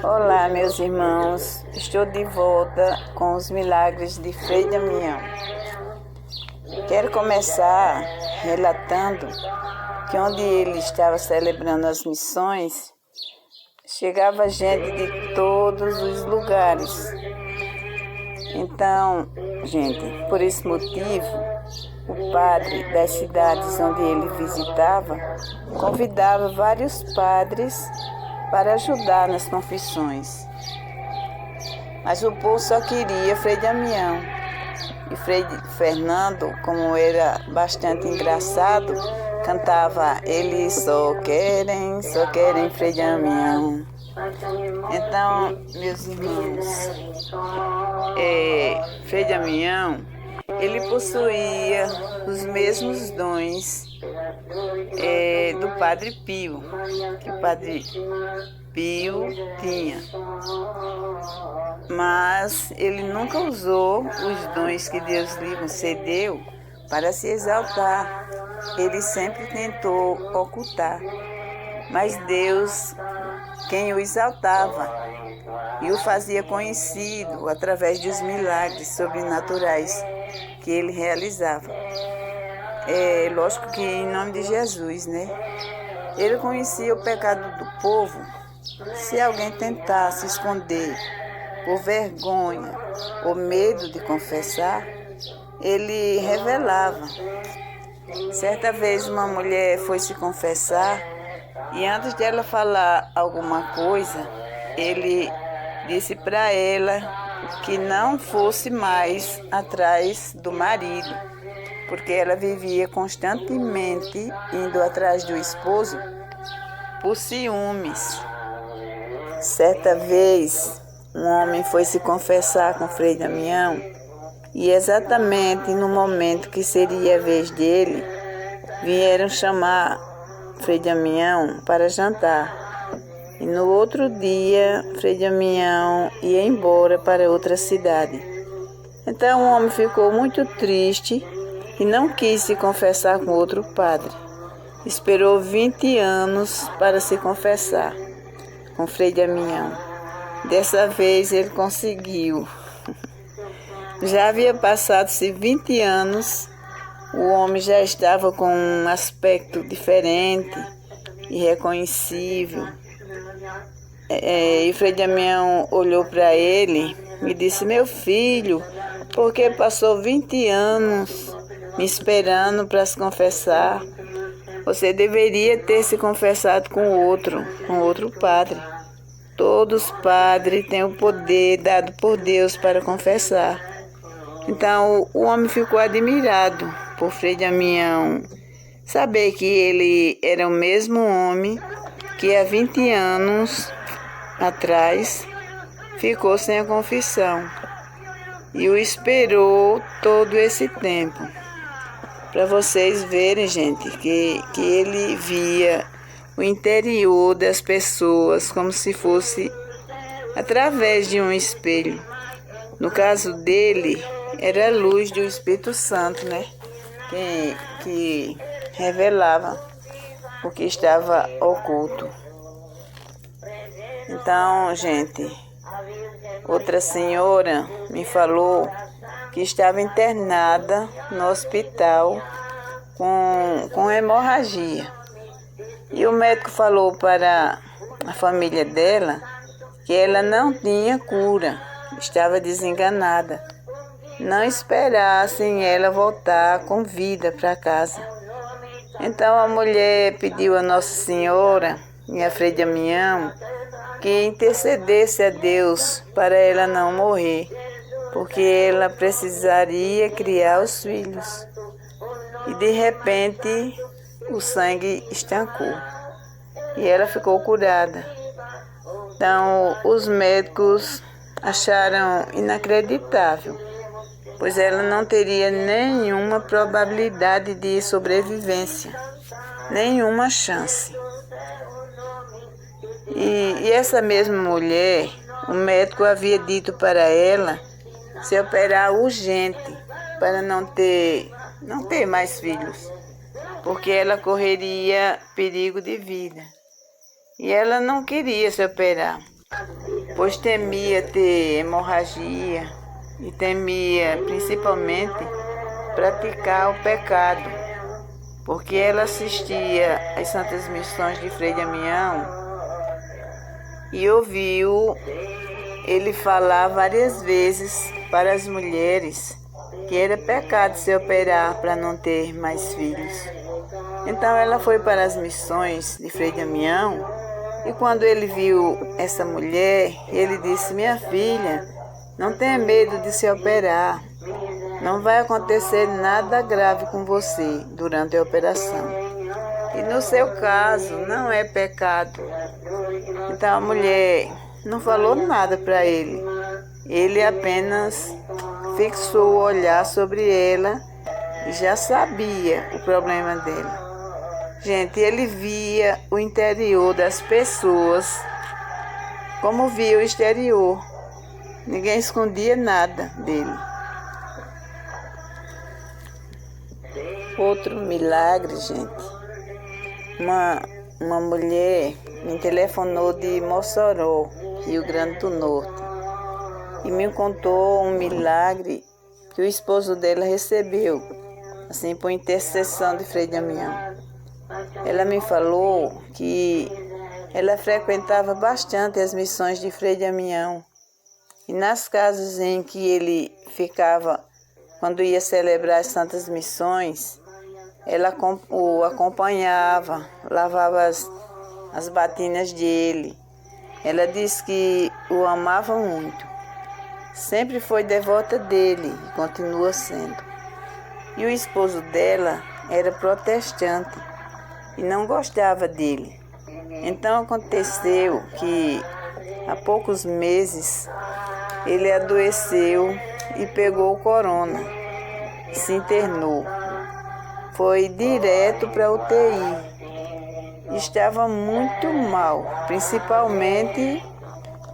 Olá, meus irmãos. Estou de volta com os milagres de Frei Damião. Quero começar relatando que onde ele estava celebrando as missões, chegava gente de todos os lugares. Então, gente, por esse motivo, o padre das cidades onde ele visitava convidava vários padres para ajudar nas confissões. Mas o povo só queria Frei Damião. E Frei Fernando, como era bastante engraçado, cantava: eles só querem Frei Damião. Então, meus irmãos, Frei Damião, ele possuía os mesmos dons do Padre Pio, que o Padre Pio tinha. Mas ele nunca usou os dons que Deus lhe concedeu para se exaltar. Ele sempre tentou ocultar. Mas Deus, quem o exaltava e o fazia conhecido através dos milagres sobrenaturais que ele realizava. Lógico que em nome de Jesus, né? Ele conhecia o pecado do povo. Se alguém tentasse esconder por vergonha ou medo de confessar, ele revelava. Certa vez uma mulher foi se confessar e antes de ela falar alguma coisa, ele disse para ela que não fosse mais atrás do marido, porque ela vivia constantemente indo atrás do esposo por ciúmes. Certa vez, um homem foi se confessar com Frei Damião e exatamente no momento que seria a vez dele, vieram chamar Frei Damião para jantar. E no outro dia, Frei Damião ia embora para outra cidade. Então o homem ficou muito triste e não quis se confessar com outro padre. Esperou 20 anos para se confessar com Frei Damião. Dessa vez ele conseguiu. Já havia passado-se 20 anos, o homem já estava com um aspecto diferente, irreconhecível. E Frei Damião olhou para ele e disse: meu filho, porque passou 20 anos me esperando para se confessar? Você deveria ter se confessado com outro padre. Todos os padres têm o poder dado por Deus para confessar. Então o homem ficou admirado por Frei Damião saber que ele era o mesmo homem que há 20 anos atrás ficou sem a confissão e o esperou todo esse tempo. Para vocês verem, gente, que ele via o interior das pessoas como se fosse através de um espelho. No caso dele, era a luz do Espírito Santo, né? Que revelava o que estava oculto. Então, gente, outra senhora me falou que estava internada no hospital com hemorragia. E o médico falou para a família dela que ela não tinha cura, estava desenganada. Não esperassem ela voltar com vida para casa. Então a mulher pediu a Nossa Senhora e a Frei Damião que intercedesse a Deus para ela não morrer, porque ela precisaria criar os filhos. E de repente o sangue estancou e ela ficou curada. Então os médicos acharam inacreditável, pois ela não teria nenhuma probabilidade de sobrevivência, nenhuma chance. E essa mesma mulher, o médico havia dito para ela se operar urgente para não ter mais filhos, porque ela correria perigo de vida. E ela não queria se operar. pois temia ter hemorragia e temia principalmente praticar o pecado, porque ela assistia às Santas Missões de Frei Damião e ouviu ele falar várias vezes para as mulheres que era pecado se operar para não ter mais filhos. Então ela foi para as missões de Frei Damião e quando ele viu essa mulher, ele disse: minha filha, não tenha medo de se operar. Não vai acontecer nada grave com você durante a operação. E no seu caso, não é pecado. Então a mulher não falou nada para ele. Ele apenas fixou o olhar sobre ela e já sabia o problema dela. Gente, ele via o interior das pessoas como via o exterior. Ninguém escondia nada dele. Outro milagre, gente. Uma mulher me telefonou de Mossoró, Rio Grande do Norte, e me contou um milagre que o esposo dela recebeu, assim, por intercessão de Frei Damião. Ela me falou que ela frequentava bastante as missões de Frei Damião, e nas casas em que ele ficava, quando ia celebrar as Santas Missões, ela o acompanhava, lavava as batinas dele. Ela disse que o amava muito. Sempre foi devota dele e continua sendo. E o esposo dela era protestante e não gostava dele. Então aconteceu que há poucos meses ele adoeceu e pegou o corona, se internou. Foi direto para a UTI. Estava muito mal, principalmente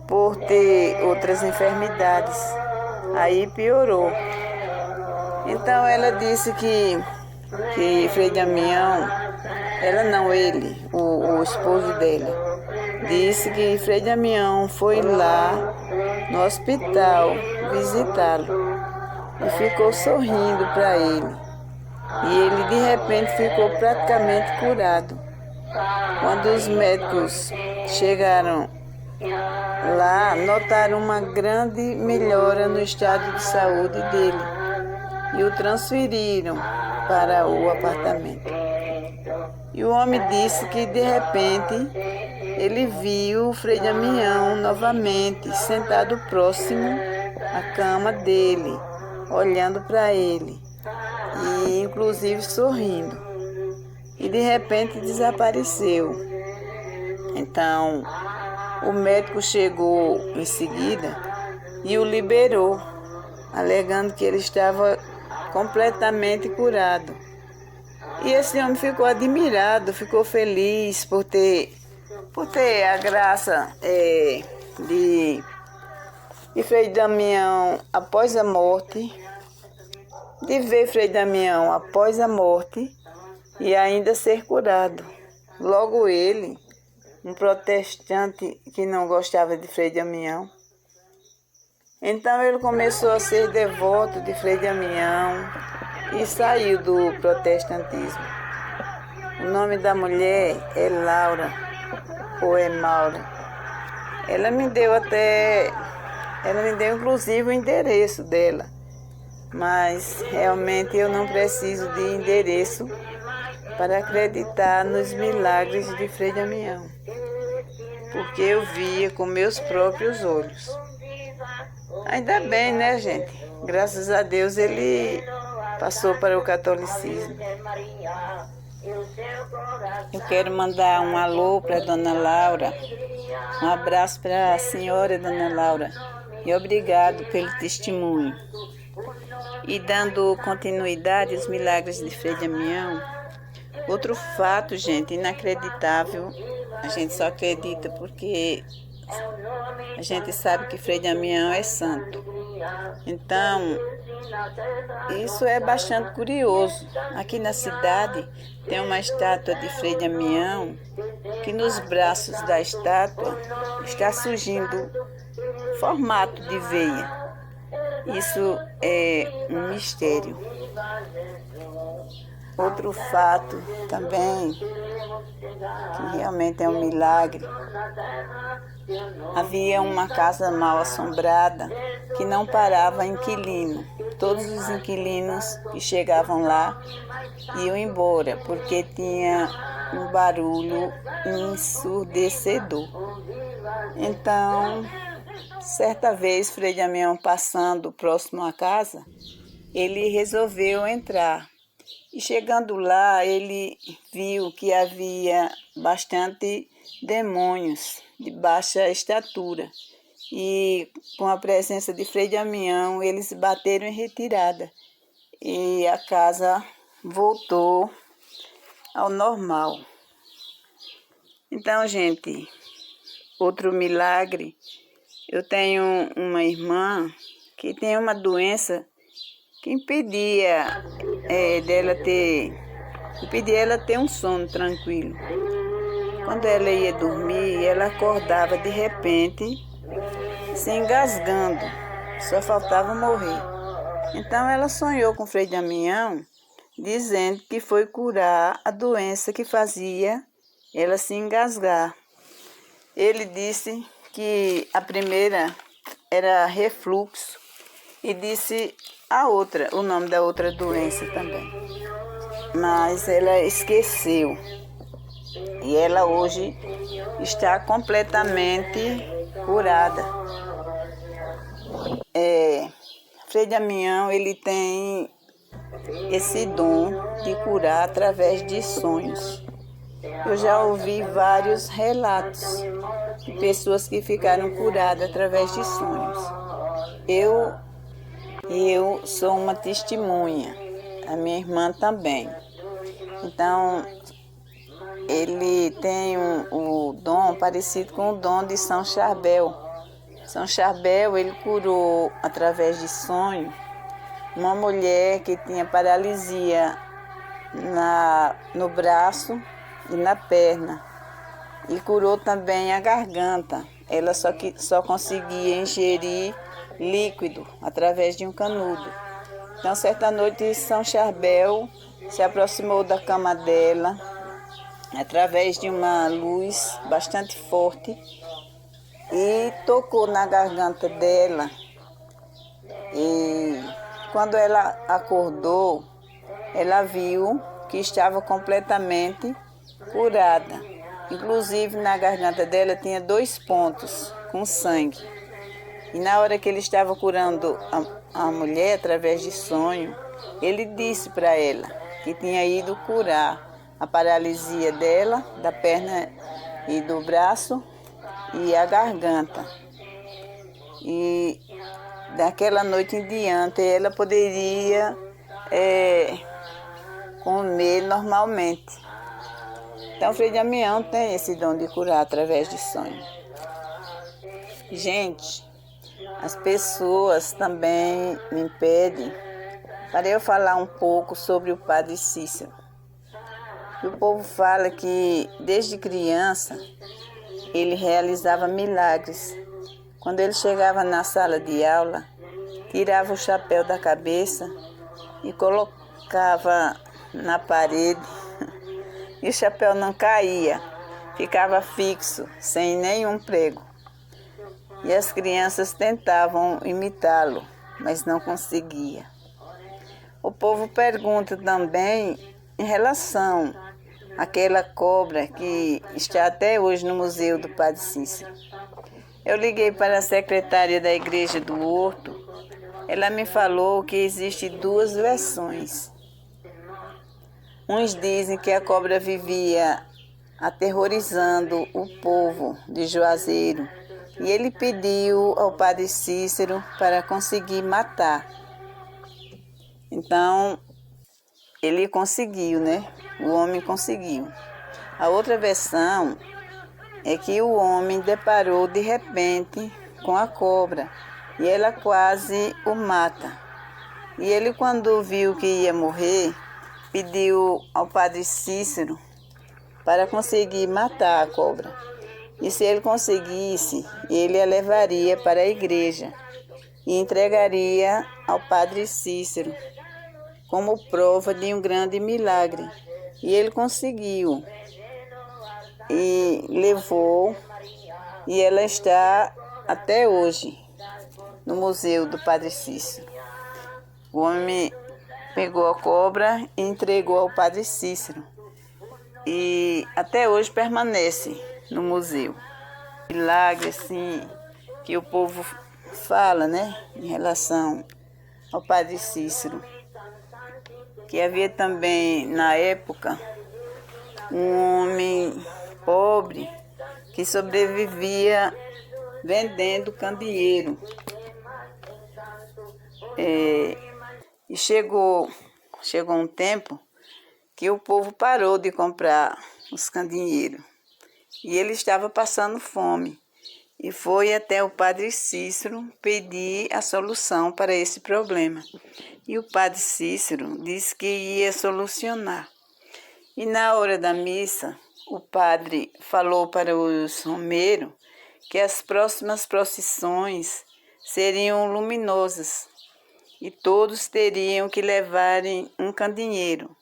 por ter outras enfermidades. Aí piorou. Então ela disse que Frei Damião, ela não, ele, o esposo dela, disse que Frei Damião foi lá no hospital visitá-lo e ficou sorrindo para ele. E ele de repente ficou praticamente curado. Quando os médicos chegaram lá, notaram uma grande melhora no estado de saúde dele e o transferiram para o apartamento. E o homem disse que de repente ele viu o Frei Damião novamente sentado próximo à cama dele, olhando para ele e inclusive sorrindo. E de repente desapareceu. Então o médico chegou em seguida e o liberou, alegando que ele estava completamente curado. E esse homem ficou admirado, ficou feliz por ter a graça de Frei Damião após a morte, de ver Frei Damião após a morte e ainda ser curado. Logo ele, um protestante que não gostava de Frei Damião. Então ele começou a ser devoto de Frei Damião e saiu do protestantismo. O nome da mulher é Laura, ou é Maura. Ela me deu inclusive o endereço dela, mas realmente eu não preciso de endereço para acreditar nos milagres de Frei Damião, porque eu via com meus próprios olhos. Ainda bem, né, gente? Graças a Deus ele passou para o catolicismo. Eu quero mandar um alô para a Dona Laura, um abraço para a senhora Dona Laura e obrigado pelo testemunho. E dando continuidade aos milagres de Frei Damião, outro fato, gente, inacreditável, a gente só acredita porque a gente sabe que Frei Damião é santo. Então, isso é bastante curioso. Aqui na cidade tem uma estátua de Frei Damião que nos braços da estátua está surgindo formato de veia. Isso é um mistério. Outro fato também, que realmente é um milagre, havia uma casa mal assombrada que não parava inquilino. Todos os inquilinos que chegavam lá iam embora, porque tinha um barulho ensurdecedor. Então, certa vez, Frei Damião, passando próximo à casa, ele resolveu entrar. E chegando lá, ele viu que havia bastante demônios de baixa estatura. E com a presença de Frei Damião, eles bateram em retirada. E a casa voltou ao normal. Então, gente, outro milagre, eu tenho uma irmã que tem uma doença que impedia ela ter um sono tranquilo. Quando ela ia dormir, ela acordava de repente, se engasgando, só faltava morrer. Então ela sonhou com Frei Damião, dizendo que foi curar a doença que fazia ela se engasgar. Ele disse que a primeira era refluxo e disse o nome da outra doença também. Mas ela esqueceu. E ela hoje está completamente curada. Frei Damião, ele tem esse dom de curar através de sonhos. Eu já ouvi vários relatos de pessoas que ficaram curadas através de sonhos. Eu sou uma testemunha, a minha irmã também. Então, ele tem o dom parecido com o dom de São Charbel. São Charbel, ele curou através de sonho uma mulher que tinha paralisia no braço e na perna. E curou também a garganta. Ela só conseguia ingerir líquido através de um canudo. Então, certa noite, São Charbel se aproximou da cama dela através de uma luz bastante forte e tocou na garganta dela. E quando ela acordou, ela viu que estava completamente curada. Inclusive, na garganta dela tinha 2 pontos com sangue. E na hora que ele estava curando a mulher através de sonho, ele disse para ela que tinha ido curar a paralisia dela, da perna e do braço e a garganta. E daquela noite em diante ela poderia comer normalmente. Então, Frei Damião tem esse dom de curar através de sonho. Gente, as pessoas também me pedem para eu falar um pouco sobre o Padre Cícero. O povo fala que desde criança ele realizava milagres. Quando ele chegava na sala de aula, tirava o chapéu da cabeça e colocava na parede e o chapéu não caía, ficava fixo, sem nenhum prego. E as crianças tentavam imitá-lo, mas não conseguia. O povo pergunta também em relação àquela cobra que está até hoje no Museu do Padre Cícero. Eu liguei para a secretária da Igreja do Horto. Ela me falou que existem 2 versões. Uns dizem que a cobra vivia aterrorizando o povo de Juazeiro e ele pediu ao Padre Cícero para conseguir matar. Então, ele conseguiu, né? O homem conseguiu. A outra versão é que o homem deparou de repente com a cobra e ela quase o mata. E ele, quando viu que ia morrer, pediu ao Padre Cícero para conseguir matar a cobra. E se ele conseguisse, ele a levaria para a igreja e entregaria ao padre Cícero como prova de um grande milagre. E ele conseguiu e levou, e ela está até hoje no museu do padre Cícero. O homem pegou a cobra e entregou ao padre Cícero e até hoje permanece no museu. Milagre assim que o povo fala, né, em relação ao padre Cícero, que havia também na época um homem pobre que sobrevivia vendendo candeeiro. E chegou um tempo que o povo parou de comprar os candeeiros e ele estava passando fome e foi até o padre Cícero pedir a solução para esse problema. E o padre Cícero disse que ia solucionar. E na hora da missa, o padre falou para os romeiros que as próximas procissões seriam luminosas e todos teriam que levarem um candeeiro.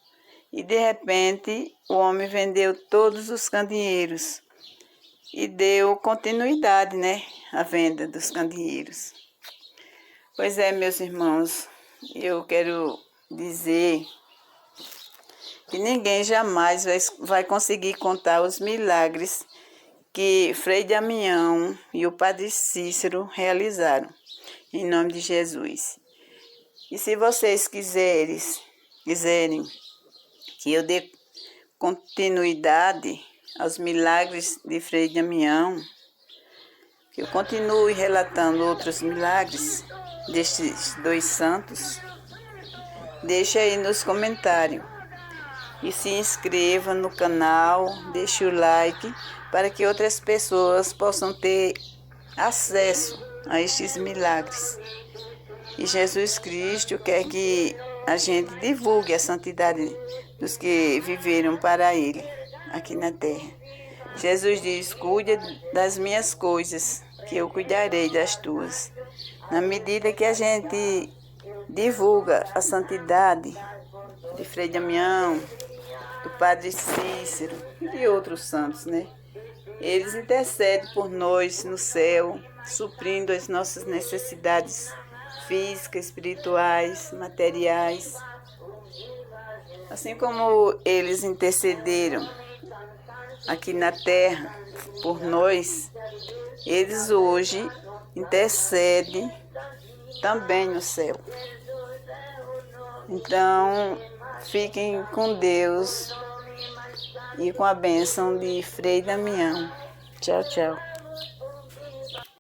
E de repente o homem vendeu todos os candeeiros e deu continuidade, né, à venda dos candeeiros. Pois é, meus irmãos, eu quero dizer que ninguém jamais vai conseguir contar os milagres que Frei Damião e o padre Cícero realizaram, em nome de Jesus. E se vocês quiserem que eu dê continuidade aos milagres de Frei Damião, que eu continue relatando outros milagres destes dois santos, deixa aí nos comentários. E se inscreva no canal, deixe o like para que outras pessoas possam ter acesso a estes milagres. E Jesus Cristo quer que a gente divulgue a santidade dos que viveram para Ele aqui na terra. Jesus diz: cuida das minhas coisas, que eu cuidarei das tuas. Na medida que a gente divulga a santidade de Frei Damião, do padre Cícero e de outros santos, né? Eles intercedem por nós no céu, suprindo as nossas necessidades físicas, espirituais, materiais. Assim como eles intercederam aqui na terra por nós, eles hoje intercedem também no céu. Então, fiquem com Deus e com a bênção de Frei Damião. Tchau, tchau.